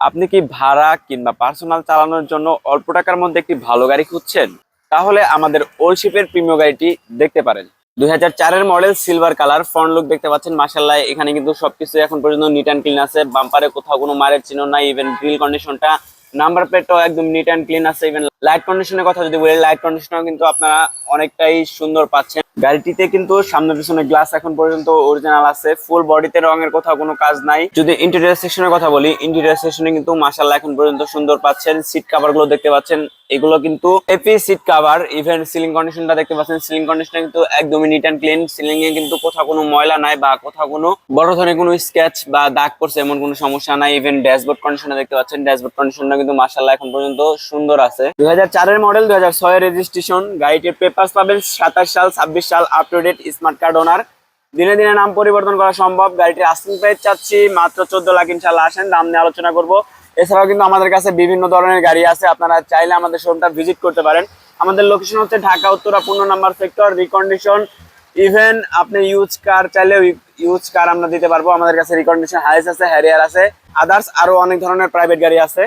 আপনি কি ভাড়া কিংবা পার্সোনাল চালানোর জন্য অল্প টাকার মধ্যে একটি ভালো গাড়ি খুঁজছেন? তাহলে আমাদের ওলশিপের প্রিমিয় গাড়িটি দেখতে পারেন। 2004-এর model, silver colour, front look দেখতে পাচ্ছেন। মাশাআল্লাহ, এখানে কিন্তু সবকিছু এখন পর্যন্ত নিট অ্যান্ড ক্লিন আছে। বাম্পারে কোথাও কোনো মারের চিহ্ন নাই। ইভেন গ্রিল কন্ডিশনটা, নাম্বার প্লেটটাও একদম নিট অ্যান্ড ক্লিন আছে। ইভেন লাইট কন্ডিশনের কথা যদি বলি, লাইট কন্ডিশনও কিন্তু আপনারা অনেকটাই সুন্দর পাচ্ছেন। গাড়িটিতে কিন্তু সামনে পিছনে গ্লাস এখন পর্যন্ত অরিজিনাল আছে। ফুল বডিতে রঙের কোথাও কোনো কাজ নাই। যদি ইন্টেরিয়র সেকশনের কথা বলি, ইন্টেরিয়র সেকশনে কিন্তু মাশাআল্লাহ এখন পর্যন্ত সুন্দর পাচ্ছেন। সিট কভার গুলো দেখতে পাচ্ছেন, এগুলো কিন্তু AP seat cover. Even ceiling কন্ডিশনটা দেখতে পাচ্ছেন, সিলিং কন্ডিশনটা কিন্তু একদমই নিট অ্যান্ড ক্লিন। সিলিং এ কিন্তু কোথাও কোনো ময়লা নাই বা কোথাও কোনো বড় ধরনের কোনো স্ক্র্যাচ বা দাগ পড়ছে এমন কোনো সমস্যা নাই। ইভেন ড্যাশবোর্ড কন্ডিশনটা দেখতে পাচ্ছেন, ড্যাশবোর্ড কন্ডিশনটা কিন্তু মাশাআল্লাহ এখন পর্যন্ত সুন্দর আছে। 2004-এর মডেল, 2006-এর রেজিস্ট্রেশন। গাড়িটির পেপারস পাবেন 27 সাল, 26 সাল, up to date, smart card owner. দিনে দিনে নাম পরিবর্তন করা সম্ভব। গাড়িটির আস্কিং প্রাইস চাচ্ছি মাত্র 14 লাখ। ইনশাআল্লাহ আসেন, দাম নিয়ে আলোচনা করব। এছাড়াও কিন্তু আমাদের কাছে বিভিন্ন ধরনের গাড়ি আছে, আপনারা চাইলে আমাদের শোরুমটা ভিজিট করতে পারেন। আমাদের লোকেশন হচ্ছে ঢাকা উত্তরা 15 নম্বর সেক্টর, রিকন্ডিশন। ইভেন আপনি ইউজ কার চাইলে ইউজ কার আমরা দিতে পারবো। আমাদের কাছে রিকন্ডিশন হাইস আছে, হ্যারিয়ার আছে, আদার্স আরো অনেক ধরনের প্রাইভেট গাড়ি আছে।